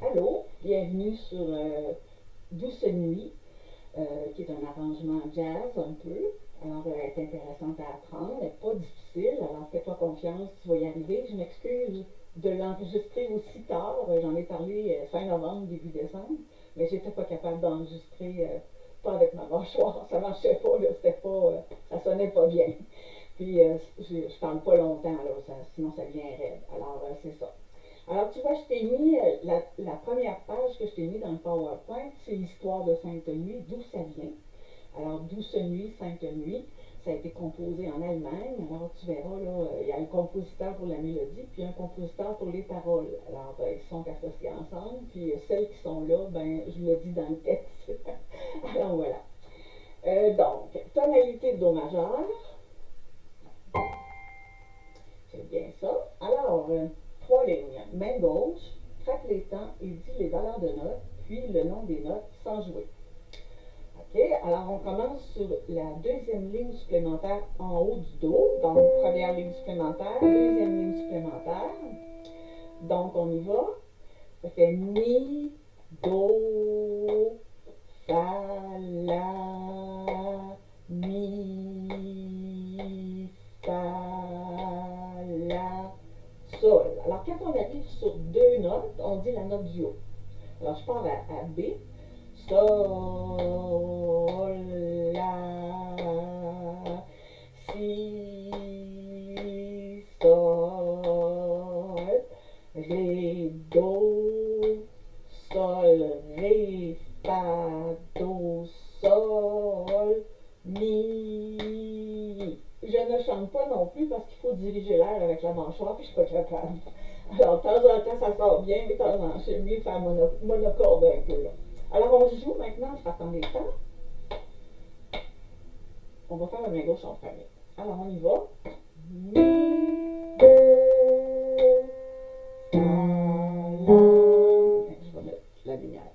Allô, bienvenue sur Douce Nuit, qui est un arrangement jazz un peu. Alors, elle est intéressante à apprendre, elle n'est pas difficile, alors fais-toi confiance, tu vas y arriver. Je m'excuse de l'enregistrer aussi tard, j'en ai parlé fin novembre, début décembre, mais j'étais pas capable d'enregistrer, pas avec ma mâchoire, ça marchait pas, là, c'était pas, ça sonnait pas bien. Puis, je parle pas longtemps, là, sinon ça devient raide. Alors, c'est ça. Alors, tu vois, je t'ai mis la première page que je t'ai mis dans le PowerPoint, c'est l'histoire de Sainte-Nuit, d'où ça vient. Alors, Douce Nuit, Sainte-Nuit, ça a été composé en Allemagne. Alors, tu verras, là, il y a un compositeur pour la mélodie, puis un compositeur pour les paroles. Alors, ils sont associés ensemble, puis celles qui sont là, ben, je le dis dans le texte. Alors, voilà. Donc, tonalité de Do majeur, c'est bien ça. Alors, trois lignes. Main gauche, traque les temps et dit les valeurs de notes, puis le nom des notes sans jouer. OK? Alors, on commence sur la deuxième ligne supplémentaire en haut du Do. Donc, première ligne supplémentaire, deuxième ligne supplémentaire. Donc, on y va. Ça fait Mi, Do, Fa, La, Mi, Fa, La, Sol. Alors, quand on arrive sur deux notes, on dit la note du haut. Alors, je pars à B. Sol, La, Si, Sol, Ré, Do, Sol, Ré, Fa, Do, Sol, Mi. Je ne chante pas non plus parce qu'il faut diriger l'air avec la mâchoire, puis je suis pas capable. Alors, de temps en temps, ça sort bien, mais de temps en temps, c'est mieux de faire monocorde un peu. Là. Alors, on joue maintenant, je attendre les temps. On va faire la main gauche en premier. Alors, on y va. Mi, do, fa, la. Je vais mettre la lumière.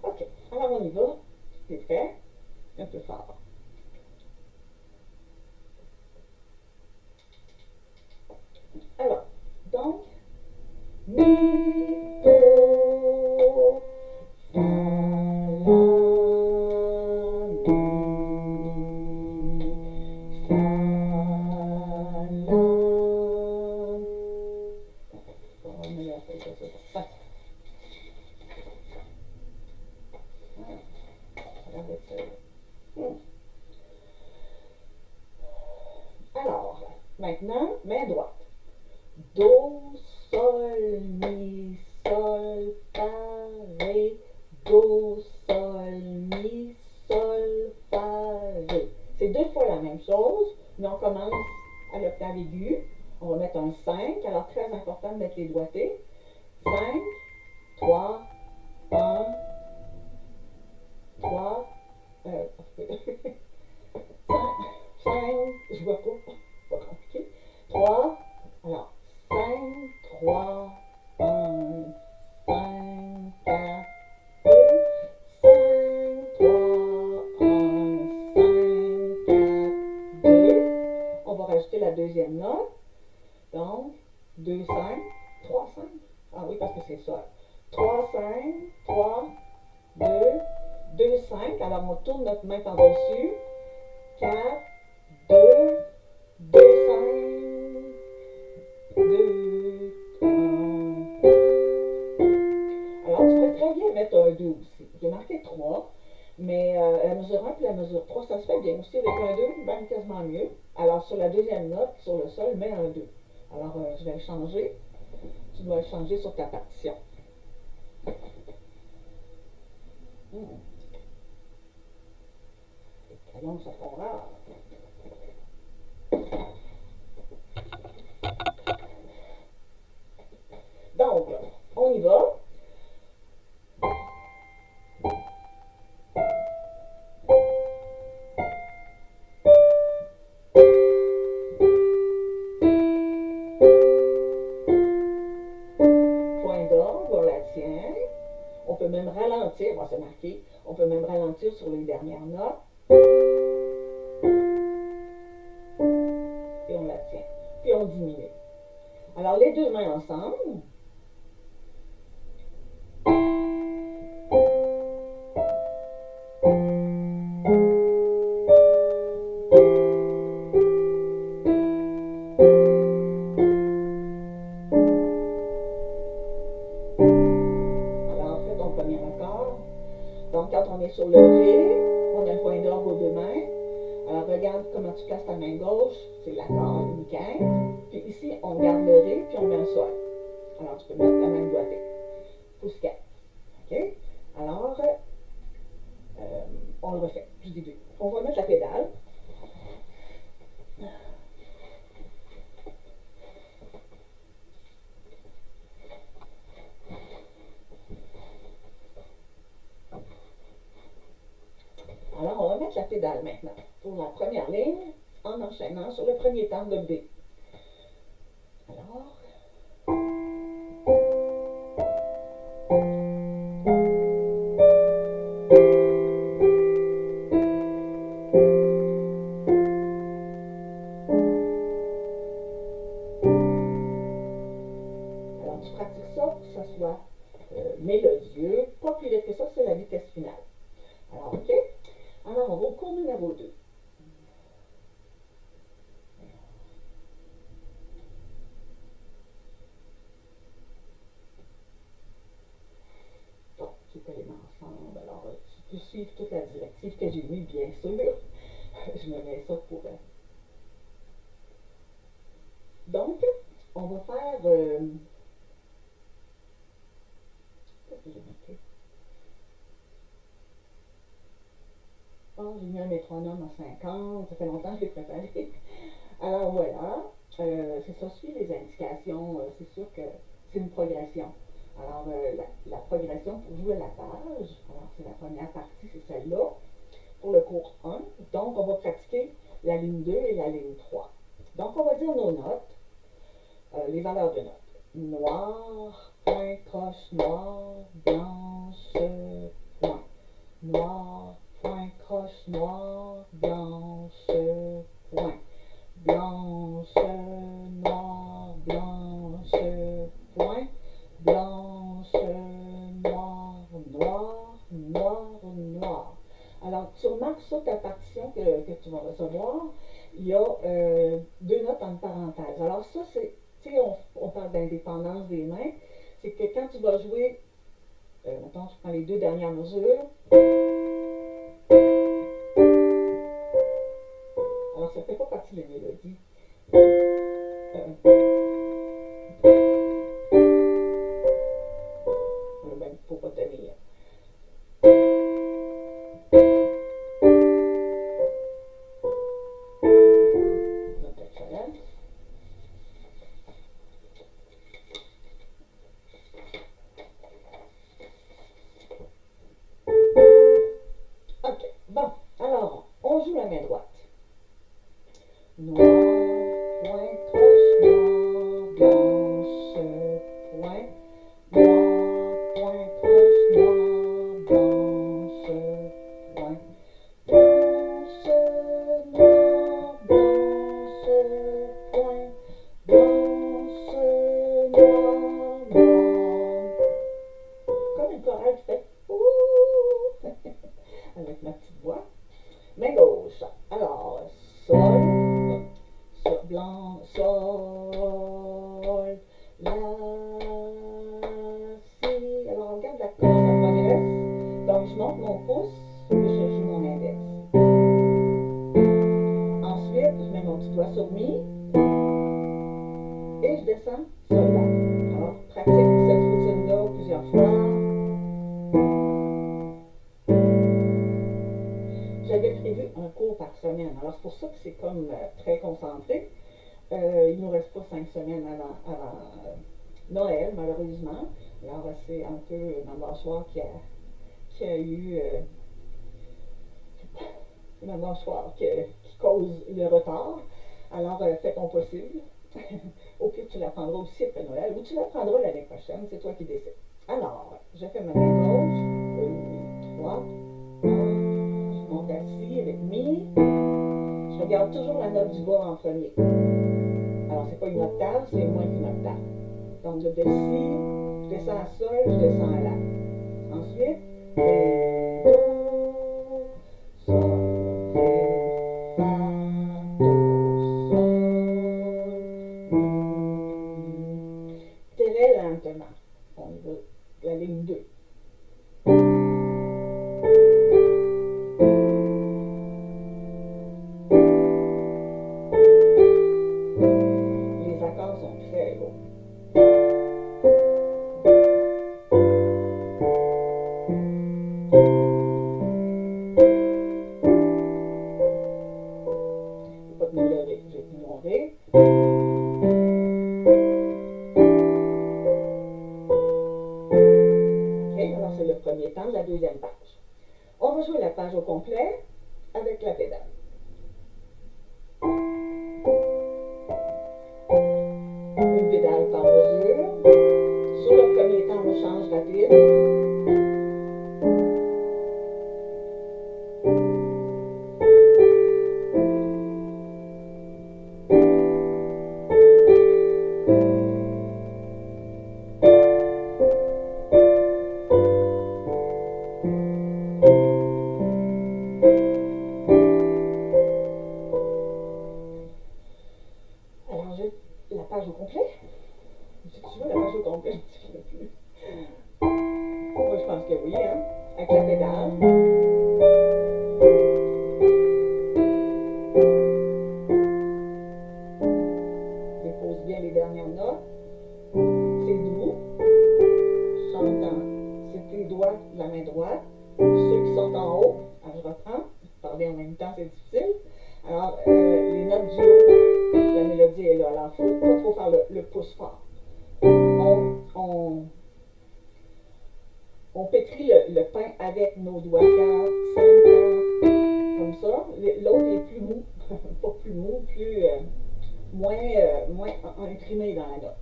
OK. Alors, on y va. C'est fait. Un peu fort. Alors, donc, mi, do, fa, la, mi, fa, la. On met la feuille de ça. Alors, maintenant, main droite. Do, sol, mi, sol, fa, ré. Do, sol, mi, sol, fa, ré. C'est deux fois la même chose, mais on commence à l'octave aiguë. On va mettre un 5. Alors, très important de mettre les doigtés. 5, 3, 1, 3, 5, je vois pas compliqué. 3, alors 5, 3, 1, 5, 4, 2, 5, 3, 1, 5, 4, 2. On va rajouter la deuxième note. Donc, 2, 5, 3, 5. Ah oui, parce que c'est ça. 3, 5, 3, 2, 2, 5. Alors, on tourne notre main par-dessus. 4, 2, 2, 5, 2, 1. Alors, tu peux très bien mettre un 2 aussi. J'ai marqué 3, mais la mesure 1 et la mesure 3, ça se fait bien aussi. Avec un 2, même quasiment mieux. Alors, sur la deuxième note, sur le sol, mets un 2. Alors, je vais le changer. Tu dois le changer sur ta partition. Les crayons se font rares. Donc, on y va. Point d'orgue, on la tient. On peut même ralentir, bon, c'est marqué, on peut même ralentir sur les dernières notes. puis on la tient. Puis on diminue. Alors, les deux mains ensemble. Alors, on fait ton premier accord. Donc, quand on est sur le Ré, on a un point d'orgue aux deux mains. Alors, regarde comment tu places ta main gauche, c'est l'accord, une quinte. Puis ici, on garde le Ré, puis on met un Sol. Alors, tu peux mettre la main doigtée. Pouce 4. OK? Alors, on le refait du début. On va mettre la pédale. Alors, on va mettre la pédale maintenant pour la première ligne en enchaînant sur le premier temps de B. Alors, tu pratiques ça pour que ça soit mélodieux, pas plus vite que ça, c'est la vitesse finale. Alors, OK? Alors, on va au cours numéro 2. Bon, c'était les mains ensemble. Alors, tu peux suivre toute la directive que j'ai mis, bien sûr. Je me mets ça pour... Donc, on va faire... Qu'est-ce que j'ai marqué? Oh, j'ai mis un métronome à 50. Ça fait longtemps que je l'ai préparé. Alors, voilà. C'est ça, suit les indications. C'est sûr que c'est une progression. Alors, la progression pour jouer la page, alors c'est la première partie, c'est celle-là, pour le cours 1. Donc, on va pratiquer la ligne 2 et la ligne 3. Donc, on va dire nos notes, les valeurs de notes. Noir, point, croche, noir, blanche, point. Noir, point, croche, noir, blanche, point. Blanche, noir, blanche, point. Blanche, noir, noir, noir, noir. Alors, tu remarques sur ta partition que tu vas recevoir, il y a deux notes en parenthèse. Alors, ça, c'est, tu sais, on parle d'indépendance des mains, c'est que quand tu vas jouer, mettons, je prends les deux dernières mesures. Alors, ça ne fait pas partie de la mélodie. Même, il ne faut pas tenir. OK, bon, alors, on joue la main droite. Noir, point, croche, noir, blanche, point. Noir, point, croche, noir, blanche, point. Blanche, noir, blanche, point. Blanche, noir, noir. Comme une chorale qui fait ouh avec ma petite voix. Main gauche. Alors, sol, sol, blanc, sol, la, si. Alors, regarde comment ça progresse. Donc, je monte mon pouce et je joue mon index. Ensuite, je mets mon petit doigt sur mi et je descends sol, la. Alors, pratique cette routine-là plusieurs fois. J'avais prévu un cours par semaine. Alors, c'est pour ça que c'est comme très concentré. Il ne nous reste pas 5 semaines avant Noël, malheureusement. Alors, c'est un peu ma mâchoire qui a eu ma mâchoire qui cause le retard. Alors, fais ton possible. Au pire, tu l'apprendras aussi après Noël ou tu l'apprendras l'année prochaine. C'est toi qui décides. Alors, je fais ma main gauche. 2, 3. Je monte à si avec mi. Je regarde toujours la note du bas en premier. Alors, c'est pas une octave, c'est moins qu'une octave. Donc, de si, je descends à sol, je descends à la. Ensuite, ré, do, sol, ré, fa, do, sol, mi. Très lentement. On y va. La ligne 2. Les accords sont très lourds. Pas tenir le ré. J'ai tenu mon ré. OK, alors c'est le premier temps de la deuxième page. On va jouer la page au complet avec la pédale. Une pédale par mesure. Sur le premier temps, on change rapide. Alors, j'ai la page au complet. Si tu veux la page au complet, je ne sais plus. Moi, je pense que oui, hein. Avec la pédale. Dépose bien les dernières notes. C'est doux. Chante c'est tes doigts de la main droite. Ceux qui sont en haut, alors je reprends. Parler en même temps, c'est difficile. Alors, les notes du haut, la mélodie est là. Alors, il ne faut pas trop faire le pouce fort. On pétrit le pain avec nos doigts. 4, 5, 4, comme ça. L'autre est plus mou. Pas plus mou, plus moins imprimé dans la note.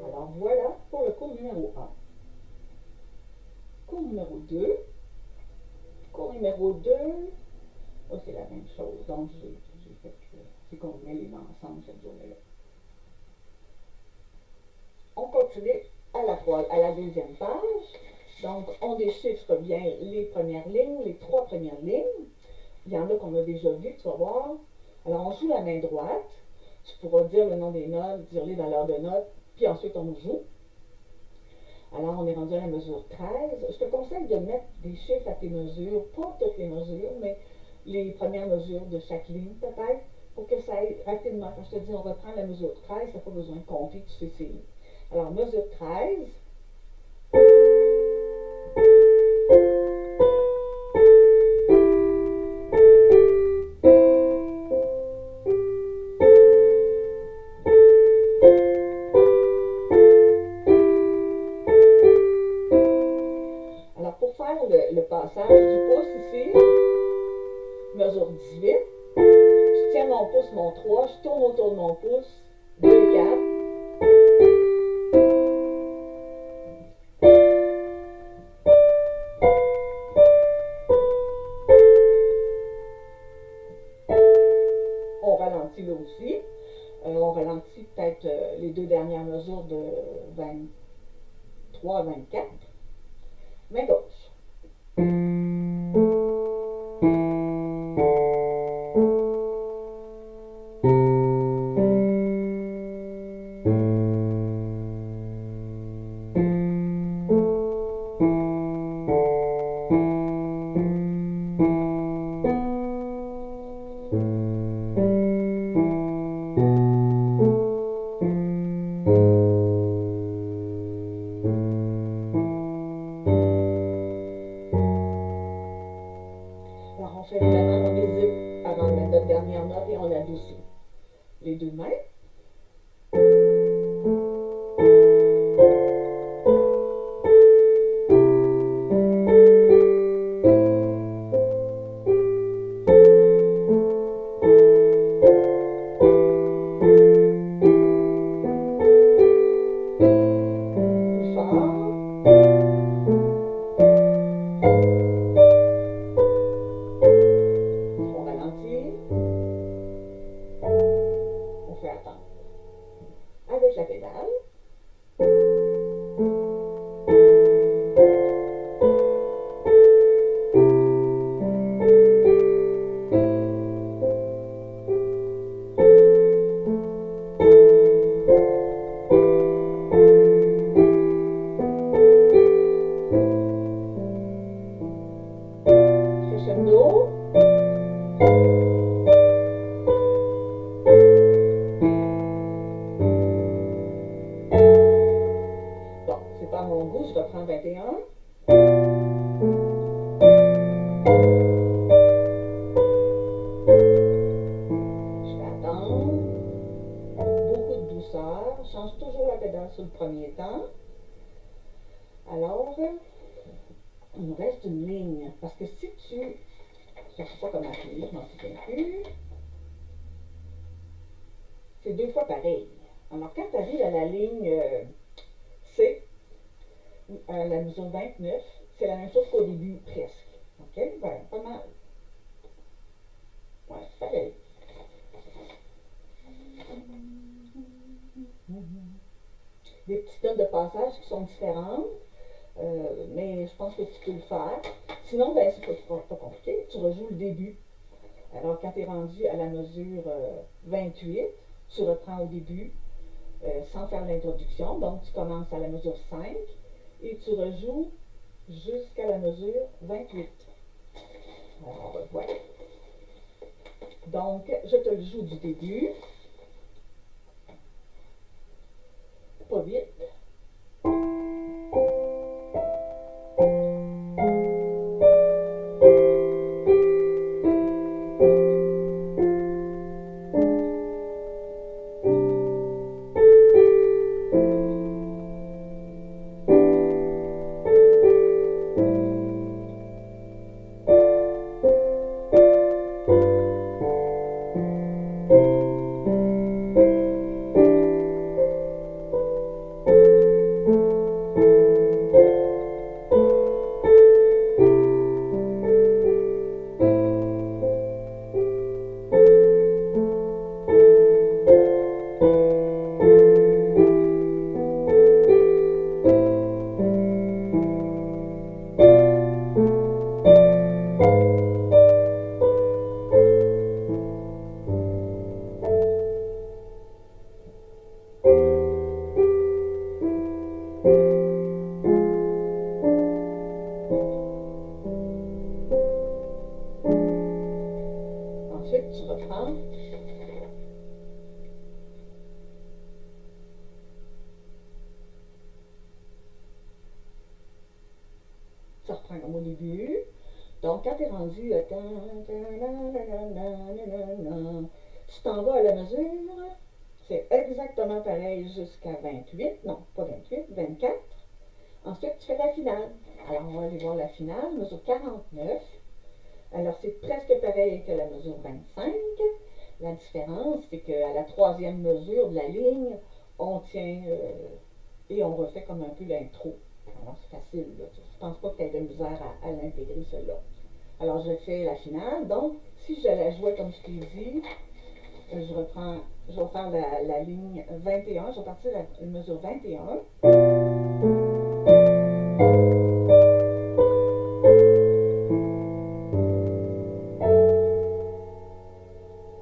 Alors voilà pour le cours numéro 1. Cours numéro 2. Cours numéro 2, oh, c'est la même chose. Donc, j'ai fait c'est qu'on met les mains ensemble cette journée-là. On continue à la deuxième page. Donc, on déchiffre bien les premières lignes, les 3 premières lignes. Il y en a qu'on a déjà vu, tu vas voir. Alors, on joue la main droite. Tu pourras dire le nom des notes, dire les valeurs de notes, puis ensuite on joue. Alors, on est rendu à la mesure 13. Je te conseille de mettre des chiffres à tes mesures, pas toutes les mesures, mais les premières mesures de chaque ligne, peut-être, pour que ça aille rapidement. Quand je te dis on reprend la mesure 13, ça n'a pas besoin de compter, tu sais c'est. Alors, mesure 13. Alors, pour faire le passage du pouce ici, mesure 18, je tiens mon pouce, mon 3, je tourne autour de mon pouce, 2, 4. On ralentit là aussi. On ralentit peut-être les 2 dernières mesures de 23 à 24. Main gauche. Alors, on fait évidemment, on hésite avant de mettre notre dernière note et on adoucit. Les 2 mains. attendre. Avec la pédale, crescendo. Bon, c'est pas à mon goût, je reprends 21. Je vais attendre. Beaucoup de douceur. Je change toujours la pédale sur le premier temps. Alors, il nous reste une ligne. Parce que si tu... Je ne sais pas comment appuyer, je m'en souviens plus. C'est deux fois pareil. Alors, quand tu arrives à la ligne C, à la mesure 29, c'est la même chose qu'au début, presque. OK? Ben, pas mal. Ouais, c'est pareil. Des petites notes de passage qui sont différentes, mais je pense que tu peux le faire. Sinon, ben, c'est pas compliqué. Tu rejoues le début. Alors, quand tu es rendu à la mesure 28, tu reprends au début sans faire l'introduction. Donc, tu commences à la mesure 5 et tu rejoues jusqu'à la mesure 28. Alors, voilà. Donc, je te le joue du début. Pas vite. Ensuite, tu reprends. Tu reprends comme au début. Donc, quand tu es rendu à... Tu t'en vas à la mesure. C'est exactement pareil jusqu'à 28. Non, pas 28, 24. Ensuite, tu fais la finale. Alors, on va aller voir la finale, mesure 49. Alors, c'est presque pareil que la mesure 25. La différence, c'est qu'à la troisième mesure de la ligne, on tient et on refait comme un peu l'intro. Alors, c'est facile. Là. Je ne pense pas que tu aies de misère à l'intégrer, celle-là. Alors, je fais la finale. Donc, si je la jouais comme je t'ai dit, je vais faire la ligne 21. Je vais partir à la mesure 21.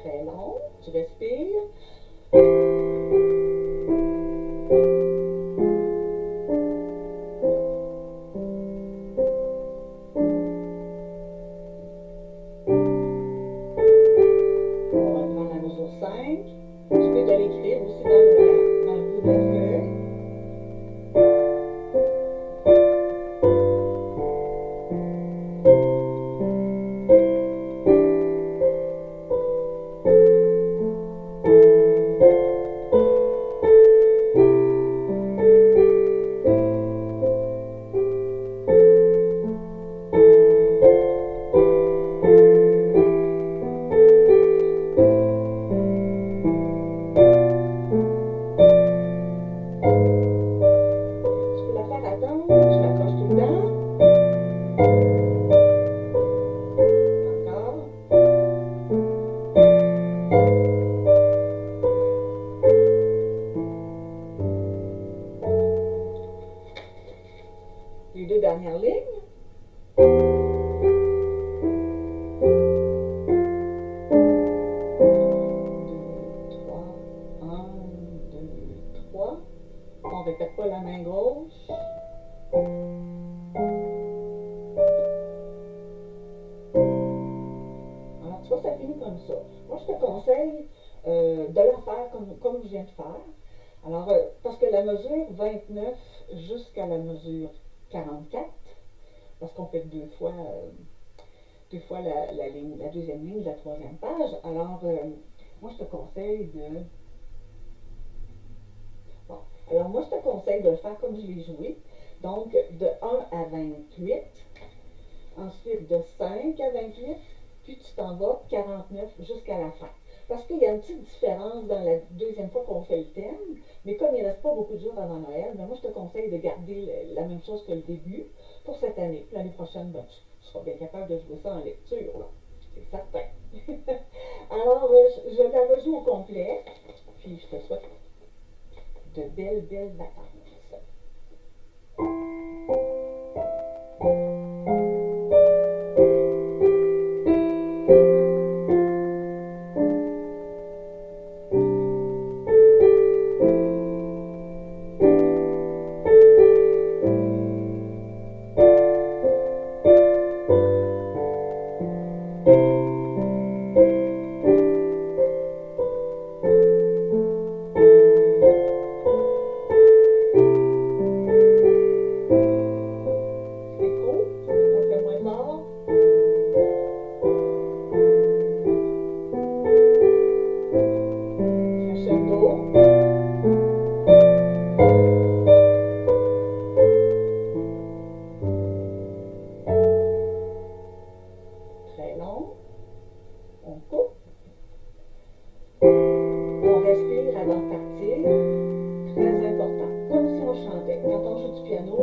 Très long. Tu respires. Tu peux te l'écrire aussi dans le bout de la feuille. finit comme ça. Moi, je te conseille de la faire comme je viens de faire. Alors, parce que la mesure 29 jusqu'à la mesure 44, parce qu'on fait deux fois la deuxième ligne de la troisième page, alors moi, je te conseille de... Bon, alors moi, je te conseille de le faire comme je l'ai joué. Donc, de 1 à 28, ensuite de 5 à 28, puis tu t'en vas 49 jusqu'à la fin. Parce qu'il y a une petite différence dans la deuxième fois qu'on fait le thème, mais comme il ne reste pas beaucoup de jours avant Noël, ben moi je te conseille de garder la même chose que le début pour cette année. L'année prochaine, ben, tu seras bien capable de jouer ça en lecture, là. C'est certain. Alors, je la rejoue au complet, puis je te souhaite de belles vacances. Écho, on le fait moins fort. Crescendo. Très long. On coupe. On respire avant de partir. Très important. Comme si on chantait. Quand on joue du piano,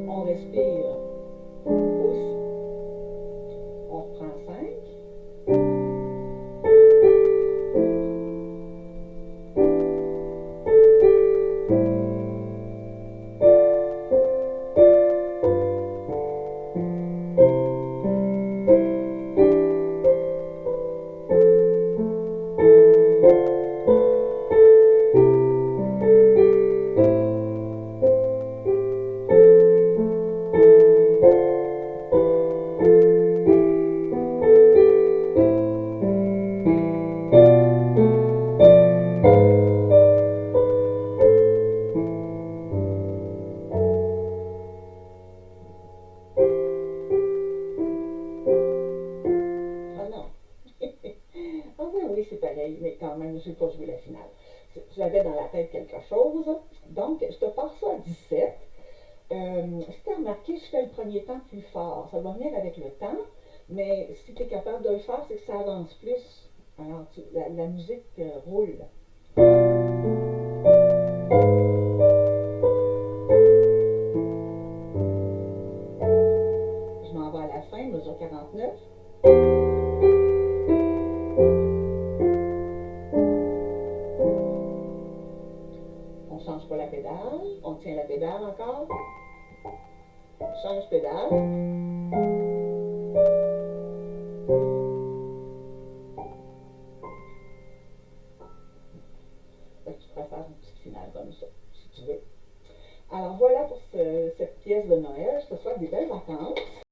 on respire aussi. On reprend 5. Ah non. Ah oui, c'est pareil, mais quand même, je n'ai pas joué la finale. J'avais dans la tête quelque chose. Donc, je te passe ça à 17. Si tu as remarqué, je fais le premier temps plus fort. Ça va venir avec le temps, mais si tu es capable de le faire, c'est que ça avance plus. Alors, la musique roule. Je m'en vais à la fin, mesure 49. On change pas la pédale, on tient la pédale encore. Change pédale. Tu pourrais faire une petite finale comme ça, si tu veux. Alors voilà pour cette pièce de Noël. Je te souhaite des belles vacances.